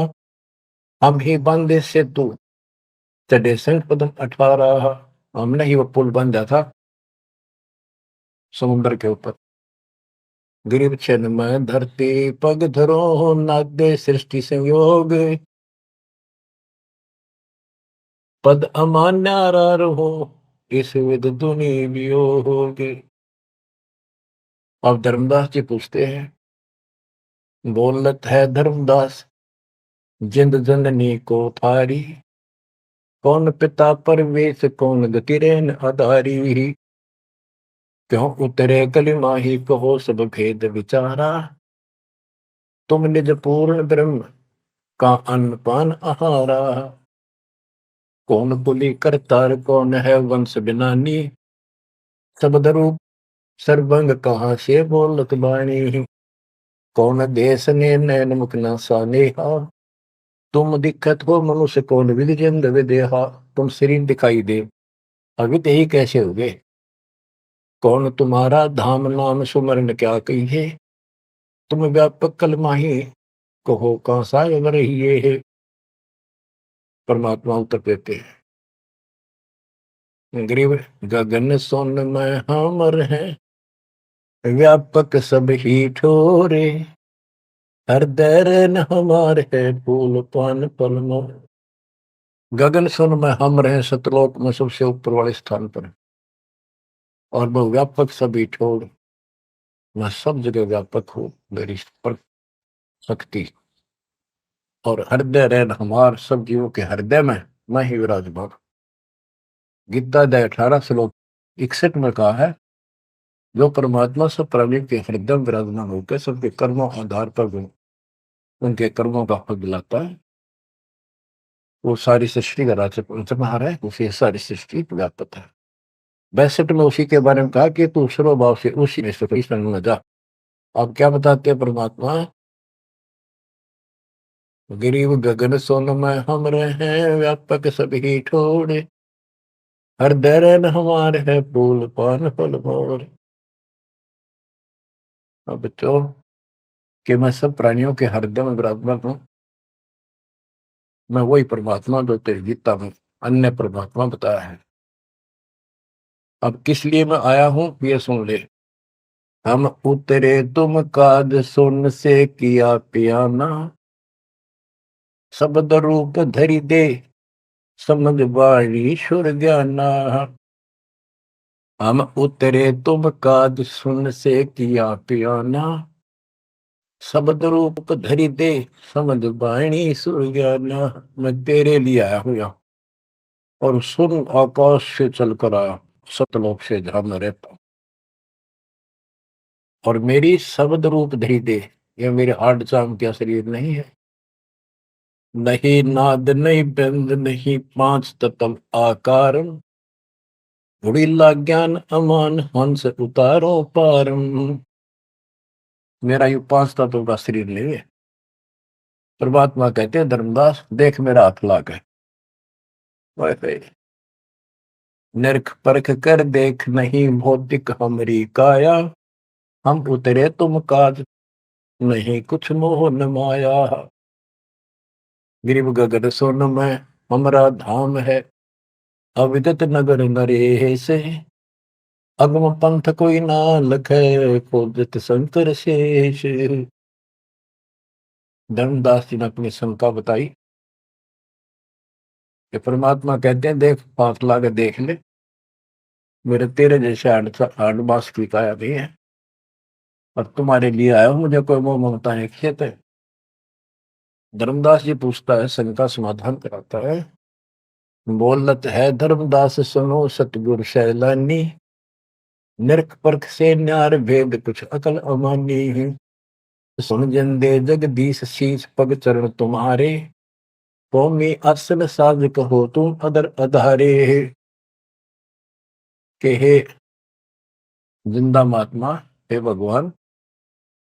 हम ही बंदे से तू चढ़े संग पदम 18। हमने ही वो पुल बन जाता था समुद्र के ऊपर। गिरिव छन में धरती पग धरो, नादे सृष्टि संयोग, पद अमान्यारा रहो, इस विद दुनि वियोग। अब धर्मदास जी पूछते हैं, बोलत है धर्मदास जिंद जननी को थारी, कौन पिता परवेश कौन गति रेन आधारी। क्यों उतरे कलिमा ही कहो सब भेद विचारा, तुम निज पूर्ण ब्रह्म का अन्न पान आहारा। कौन कुली करतार, कौन है वंश बिनानी, शब्द रूप सर्वंग कहाँ से बोलत बाणी। कौन देश ने नैन मुख न सानेहा, तुम दिखत हो मनुष्य कौन विधि जंद विदेहा। तुम शरीर दिखाई दे, अवित ही कैसे हो गए। कौन तुम्हारा धाम नाम सुमरन क्या कहिए, तुम व्यापक कल माही कहो कहाँ साय रहिए है। परमात्मा उत्तर देते हैं, गरीब गगन सोन में हमर है, व्यापक सब ही ठोरे, हृदय रैन हमार है, फूल पान पल मोर। गगन सुन में हम रहे, सतलोक में सबसे ऊपर वाले स्थान पर, और वह व्यापक सभी छोड़, मैं सब जगह व्यापक हूँ, मेरी पर शक्ति। और हृदय रैन हमार, सब जीवों के हृदय में मैं ही विराजमान। गीता अध्याय 18 श्लोक 61 में कहा है, जो परमात्मा सब प्राणी के हृदय में विराजमान होकर सबके कर्मों आधार पर उनके कर्मों का फल दिलाता है, वो सारी सृष्टि का राज्य पंचमहार है, उसे सारी सृष्टि व्यापक है। 62 में उसी के बारे में कहा कि तू सर्वभाव से उसी में सुखी संग में जा। अब क्या बताते हैं परमात्मा, गरीब गगन सोन में हम रहे, व्यापक सभी ठोड़े, हृदय रैन हमार है, फूल पान फल मोर। अब बच्चों कि मैं सब प्राणियों के हृदय में विराजमान हूँ, मैं वही परमात्मा जो तेरी गीता में अन्य परमात्मा बताया है। अब किस लिए मैं आया हूं ये सुन ले। हम उतरे तुम काज सुन से किया पियाना, शब्द रूप धरि दे समझ वाणी सुर ज्ञाना। हम उतरे तुम काज सुन से किया पियाना, शब्द रूप धरि दे समझ वाणी सुर ज्ञाना। मैं तेरे लिए आया हूं यहाँ, और सुन आकाश से चलकर आया, सतलोक से जहां मैं रहता हूं। और मेरी शब्द रूप धरि दे, ये मेरे हार्ड चाम का शरीर नहीं है, नहीं नाद नहीं बंद नहीं पांच तत्व आकार, उड़ीला ज्ञान अमान हंस उतारो पारम। मेरा ये पांच तत्वों का शरीर नहीं है। परमात्मा कहते हैं, धर्मदास देख मेरा हाथ लाग है, नरक परख कर देख नहीं भौतिक हमरी काया, हम उतरे तुम काज नहीं कुछ मोह न माया। गिरिव गगन सोन में हमारा धाम है, अविदत नगर नरे से, अगम पंथ कोई ना लखे, खोजत शंकर शेष। धर्मदास जी ने अपनी शंका बताई कि परमात्मा कहते हैं, देख पास लाके देख ले, मेरे तेरे जैसे आठ मास की काया नहीं है, और तुम्हारे लिए आया हूं, मुझे कोई मोह ममता है खेत है। धर्मदास जी पूछता है, शंका समाधान कराता है, बोलत है धर्मदास सुनो सतगुरु सैलानी, नरक परख से न्यार भेद कुछ अकल अमानी है। सुन जंदे जगदीश शीश पग चरण तुम्हारे, कौमी असल साज कहो तुम अदर अधारे। के हे जिंदा महात्मा, हे भगवान,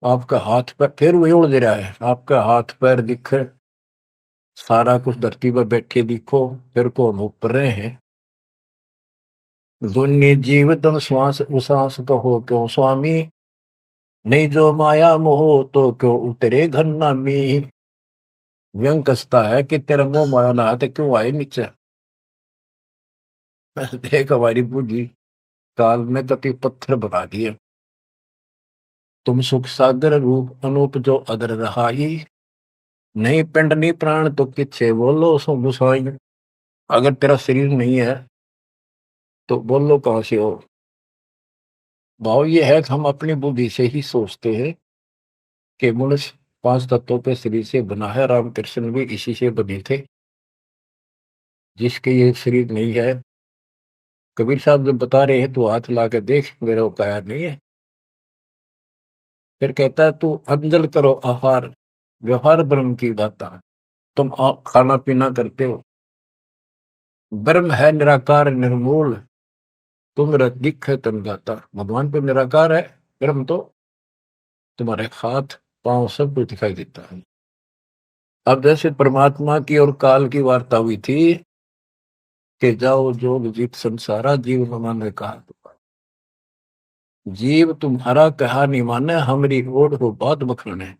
आपका हाथ पैर फिर वही उड़ दे रहा है, आपका हाथ पैर दिख, सारा कुछ धरती पर बैठे दिखो, फिर कौन ऊपर रहे हैं। दुन्नी जीव तम श्वास उश्वास कहो क्यों स्वामी, नहीं जो माया मोह तो क्यों उतरे घर नामी। व्यंग कसता है कि तेरा मोह माया ना तो क्यों आए नीचे। देख हमारी बुद्धि काल में कति पत्थर बना दिए, तुम सुख सागर रूप अनूप जो अदर रहाई, नहीं पिंड नहीं प्राण तो किच्छे बोलो सो गुसाई। अगर तेरा शरीर नहीं है तो बोलो कहां से हो। भाव ये है कि हम अपनी बुद्धि से ही सोचते हैं कि मनुष्य पांच तत्वों पे शरीर से बना है, रामकृष्ण भी इसी से बने थे। जिसके ये शरीर नहीं है, कबीर साहब जब बता रहे हैं तो हाथ ला के देख, मेरा वो काया नहीं है। फिर कहता है, तू अंजल करो आहार, व्यवहार ब्रह्म की दाता। तुम खाना पीना करते हो, ब्रह्म है निराकार निर्मूल, तुम दिख है तन गाता। भगवान तो निराकार है, ब्रह्म तो तुम्हारे हाथ पांव सब कुछ दिखाई देता है। अब जैसे परमात्मा की और काल की वार्ता हुई थी कि जाओ जोग जीत संसारा, जीव न माने कहा। जीव तुम्हारा कहा नहीं माने, हमारी ओर हो बात बखरने।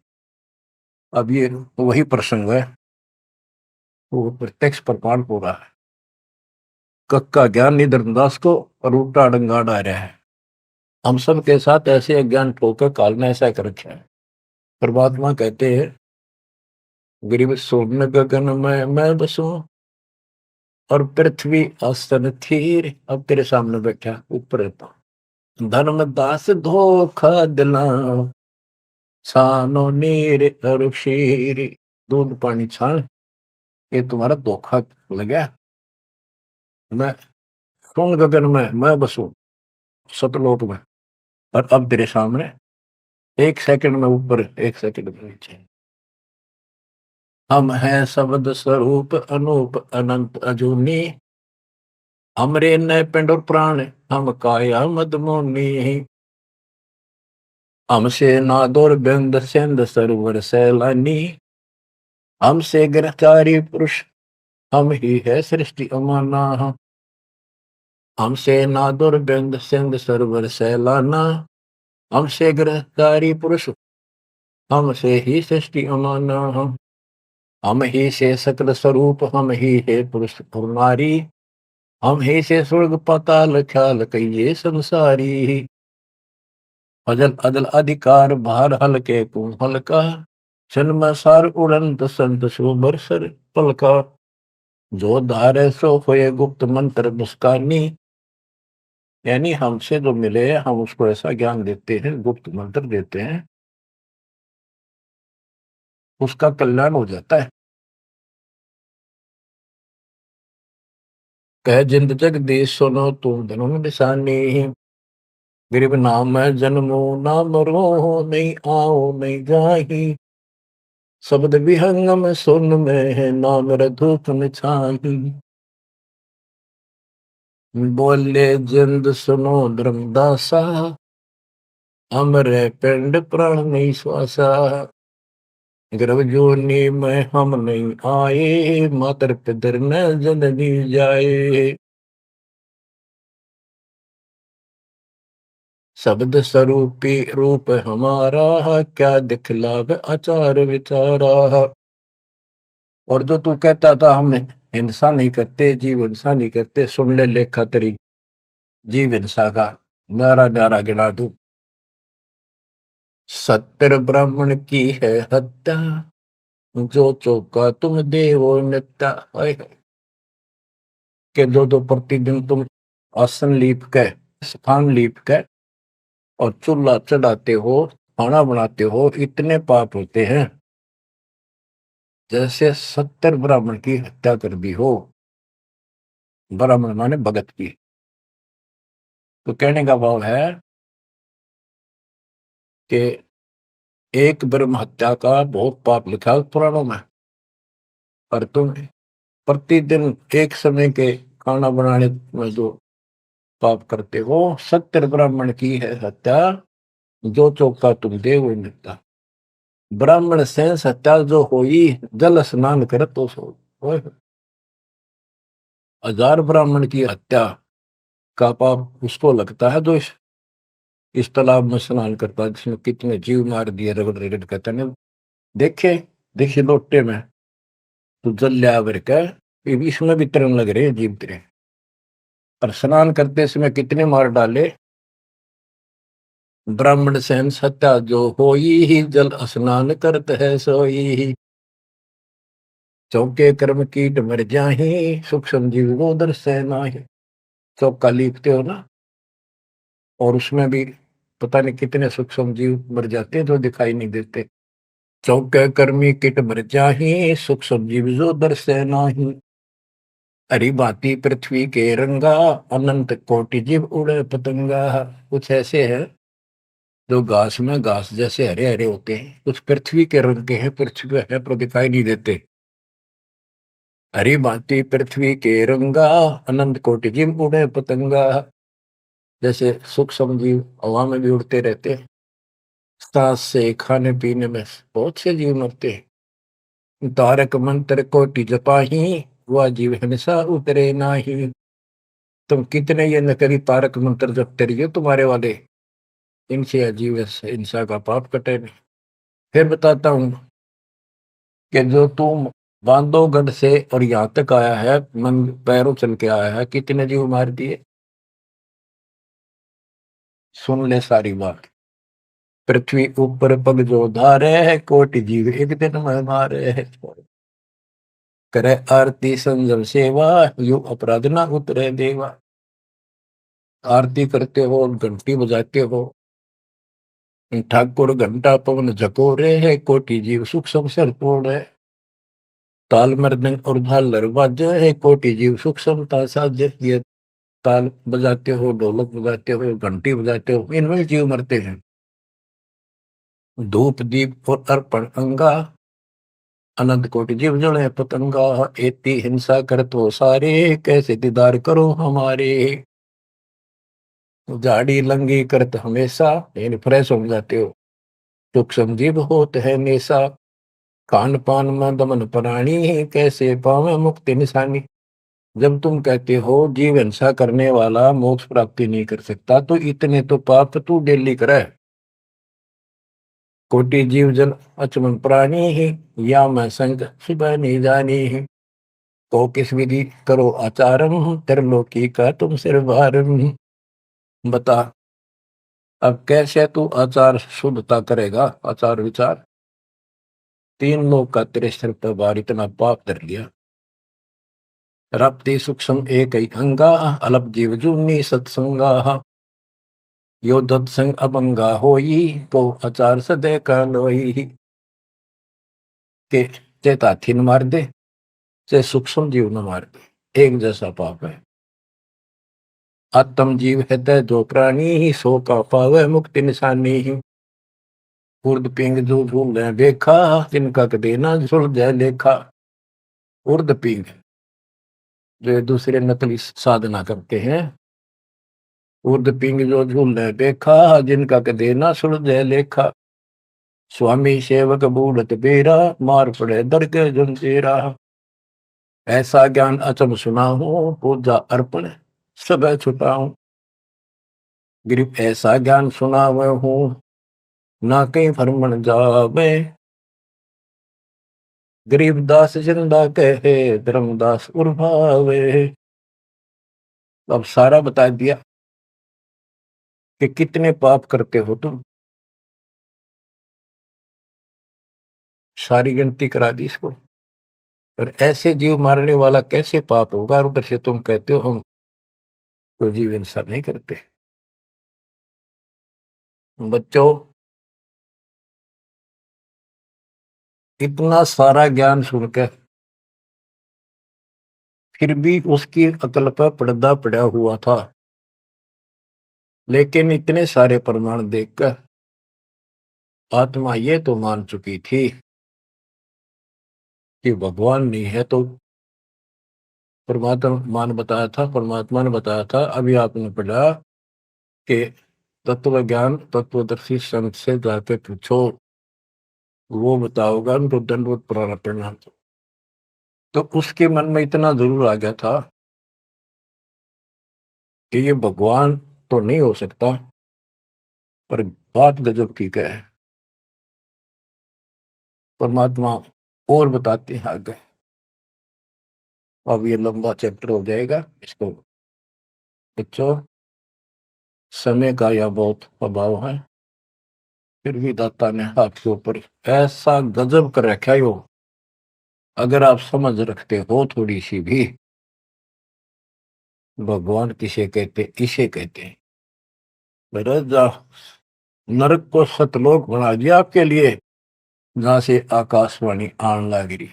अब ये वही प्रसंग है, वो प्रत्यक्ष प्रमाण हो रहा है। कक्का ज्ञान नहीं धर्मदास को, और उल्टा डंगाड़ आ रहा है। हम सब के साथ ऐसे अज्ञान ठोकर काल ने ऐसा कर रखा है। परमात्मा कहते हैं गरीब सोन गगन में मैं बसूं, और पृथ्वी आसन थीर। अब तेरे सामने बैठा ऊपर रहता। धर्मदास धोखा दिला, छानो नीर और शीर। दूध पानी छान, ये तुम्हारा धोखा लगा। मैं कौन गगन में मैं बसूं, सतलोक में, और अब तेरे सामने एक सेकंड में ऊपर, एक सेकंड में नीचे। हम हैं शब्द स्वरूप अनूप अनंत अजूनी, हमरे न पिंड और प्राण, हम काया मदमोनी। हमसे नादोर बिंद सिंध सरोवर सैलानी, हमसे गिरफ्तारी पुरुष, हम ही है सृष्टि अमाना। हमसे नादुर बिंद सिंध सरोवर सैलाना, हमसे गिरफ्तारी पुरुष, हमसे ही सृष्टि अमाना। हम ही से सकल स्वरूप, हम ही है पुरुष और नारी, हम ही से स्वर्ग पाताल ख्याल कहिए संसारी। अजल अदल अधिकार भार हल्के तू हल्का, जन्म सार उड़ंत संत सुबर सर पलका। जो धारे सो होए गुप्त मंत्र मुस्कानी, यानी हमसे जो मिले हम उसको ऐसा ज्ञान देते हैं, गुप्त मंत्र देते हैं, उसका कल्याण हो जाता है। कह जिंद जग देश सुनो तुम धनुम निशानी, गरीब नाम है जन्मो ना मरो, नहीं आओ नहीं जाही। शब्द विहंगम सुन में है नाम रधूप छाही। बोले जिंद सुनो धर्मदासा, अमरे पिंड प्राण नहीं श्वासा। गर्भ जोनी में हम नहीं आए, मातर पितर न जननी जाए। शब्द स्वरूपी रूप हमारा, क्या दिखलावे आचार विचारा। और जो तू कहता था हम हिंसा नहीं करते, जीव हिंसा नहीं करते, सुन ले लेखा तेरी जीव हिंसा का नारा नारा गिना दू। सत्तर ब्राह्मण की है हत्या, जो चौका तुम देवो नित्या। के दो दो प्रतिदिन तुम आसन लीप के, स्थान लीप के और चूल्हा चढ़ाते हो, खाना बनाते हो, इतने पाप होते हैं जैसे 70 ब्राह्मण की हत्या कर दी हो। ब्राह्मण माने भगत की। तो कहने का भाव है कि एक ब्रह्म हत्या का बहुत पाप लिखा है पुराणों में, और तुम प्रतिदिन एक समय के खाना बनाने में जो पाप करते हो, 70 ब्राह्मण की है हत्या, जो चौका तुम दे वो मिलता। ब्राह्मण से हत्या जो हुई, जल स्नान कर तो सो। 1000 ब्राह्मण की हत्या का पाप उसको लगता है जो इस तालाब में स्नान करता है, जिसमें कितने जीव मार दिए रगड़ रगड़ कहते हैं। देखे देखिए लोटे में तो जल लिया भर के, इसमें भी तरण लग रहे हैं जीव तेरे। और स्नान करते समय कितने मार डाले। ब्राह्मण सहन सत्या जो होई ही, जल स्नान करत है सोई ही। चौके कर्म कीट मर जाही, सूक्ष्म जीव वो दर्शे नाही। चौका लीपते हो ना, और उसमें भी पता नहीं कितने सूक्ष्म जीव मर जाते हैं जो दिखाई नहीं देते। चौके कर्मी किट मर जाही, सूक्ष्म जीव जो दर्शे नाही। हरी भांति पृथ्वी के रंगा, अनंत कोटि जीव उड़े पतंगा। कुछ ऐसे है जो घास में घास जैसे हरे हरे होते हैं, कुछ पृथ्वी के रंग के हैं, पृथ्वी पे है पर दिखाई नहीं देते। हरी भांति पृथ्वी के रंगा, अनंत कोटि जीव उड़े पतंगा। जैसे सूक्ष्म जीव हवा में भी उड़ते रहते हैं, सांस से खाने पीने में बहुत से जीव मरते हैं। तारक मंत्र कोटि जपाही, वह जीव हिंसा उतरे नाही। तुम कितने ये नकली तारक मंत्र जपते रहिए तुम्हारे वाले, इनसे अजीब हिंसा का पाप कटे नहीं। फिर बताता हूं कि जो तुम बांधवगढ़ से और यहाँ तक आया है, मन पैरों चल के आया है, कितने जीव मार दिए। सुन ले सारी बात। पृथ्वी ऊपर पग जो धारे है, कोटि जीव एक दिन में मारे है। करे आरती संजम सेवा, यु अपराध ना उतरे देवा। आरती करते हो, घंटी बजाते हो, ठाकुर घंटा पवन झकोरे है, कोटि जीव सुख संसर तोड़े। ताल मृदंग और झालर बाजे है, कोटि जीव सुख समता साजे। ये ताल बजाते हो, ढोलक बजाते हो, घंटी बजाते हो, इनमें जीव मरते हैं। धूप दीप और अर्पण अंगा, अनंत कोटि जीव जड़े पतंगा। एती हिंसा कर तो सारे, कैसे दीदार करो हमारे। झाड़ी लंगी करत हमेशा, यानी फ्रेश हो जाते हो। सूक्ष्म जीव होते है नेसा, खान पान में दमन प्राणी, कैसे पावे मुक्ति निशानी। जब तुम कहते हो जीव हिंसा करने वाला मोक्ष प्राप्ति नहीं कर सकता, तो इतने तो पाप तू डेली करे। कोटि जीव जन अचमन प्राणी ही, या मैं संग सुबह नहीं जानी ही। तो किस विधि करो आचारम, त्रिलोकी का तुम सिर भारम। बता अब कैसे तू आचार शुद्धता करेगा, आचार विचार। तीन लोग का तेरे सिर पर भार इतना पाप धर लिया। रप्ति सूक्ष्म एक ही अंगा, अलप जीव जूनी सत्संगा। यो दत्संग अभंगा होई, तो आचार सदे का लोई। के चेत हाथी न मार दे, चाहे सूक्ष्म जीव न मार दे, एक जैसा पाप है। आत्म जीव है तय जो प्राणी ही, सो का पावे मुक्ति निशानी ही। उर्द पिंग जो झूम देखा, जिनका कदे ना सुलझे लेखा। उर्द पिंग जो दूसरे नकली साधना करते हैं, उर्द पिंग जो झूम देखा, जिनका कदे ना सुलझे लेखा। स्वामी सेवक बूढ़त बेरा, मार पड़े दर के जंजीरा। ऐसा ज्ञान अचम सुना हूं, पूजा अर्पण सब छुटाऊं। गिरिप ऐसा ज्ञान सुना हूं, ना कहीं फरमन जावे। गरीबदास जिंदा कहे, धर्मदास उर्भावे। अब सारा बता दिया कि कितने पाप करते हो तुम, सारी गिनती करा दी इसको। और ऐसे जीव मारने वाला कैसे पाप होगा, और उधर से तुम कहते हो हम तो जीव हिंसा नहीं करते। बच्चों, इतना सारा ज्ञान सुनकर फिर भी उसकी अकल पर पर्दा पड़ा हुआ था। लेकिन इतने सारे प्रमाण देखकर आत्मा ये तो मान चुकी थी कि भगवान नहीं है, तो परमात्मा ने बताया था। अभी आपने पढ़ा कि तत्व ज्ञान तत्वदर्शी संत से जाके पूछो, वो बताओगा तो दंडवत प्रणाम। तो उसके मन में इतना जरूर आ गया था कि ये भगवान तो नहीं हो सकता, पर बात गजब की क्या है। परमात्मा और बताते हैं आगे। अब ये लंबा चैप्टर हो जाएगा, इसको बच्चों समय का यह बहुत अभाव है। फिर भी दाता ने आपके ऊपर ऐसा गजब कर रखा है, यो अगर आप समझ रखते हो थोड़ी सी भी, भगवान किसे कहते, इसे कहते हैं। नरक को सतलोक बना दिया आपके लिए, जहां से आकाशवाणी आन लगी।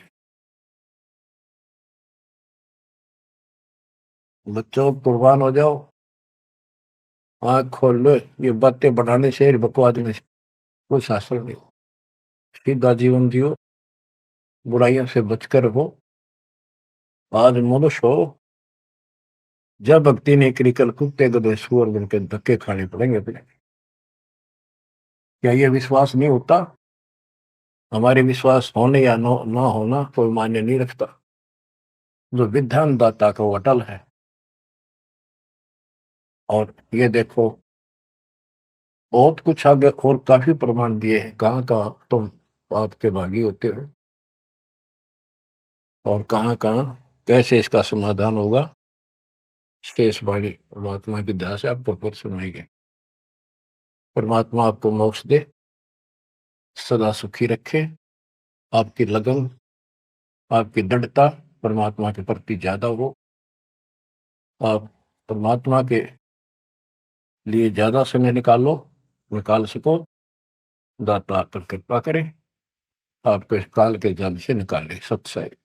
बच्चों कुर्बान हो जाओ, आंख खोल लो। ये बातें बनाने से, बकवाद में कोई शास्त्र नहीं। सीधा जीवन जियो, बुराइयों से बचकर रहो। आज मनुष्य हो, जब भक्ति नहीं करी, कल कुत्ते गधे सुअर बन के धक्के खाने पड़ेंगे अपने। क्या ये विश्वास नहीं होता? हमारे विश्वास होने या ना होना कोई मायने नहीं रखता। जो विधान दाता का वो अटल है। और ये देखो, बहुत कुछ आगे और काफी प्रमाण दिए हैं, कहाँ कहाँ तुम आपके भागी होते हो और कहाँ कहाँ कैसे इसका समाधान होगा। शेष वाली परमात्मा की दया से आपको पर सुनाएंगे। परमात्मा आपको मोक्ष दे, सदा सुखी रखे, आपकी लगन, आपकी दृढ़ता परमात्मा के प्रति ज्यादा हो, आप परमात्मा के लिए ज्यादा समय निकाल सको। दाता आप पर कृपा करें, आपको इस काल के जल से निकाले। सत्सय।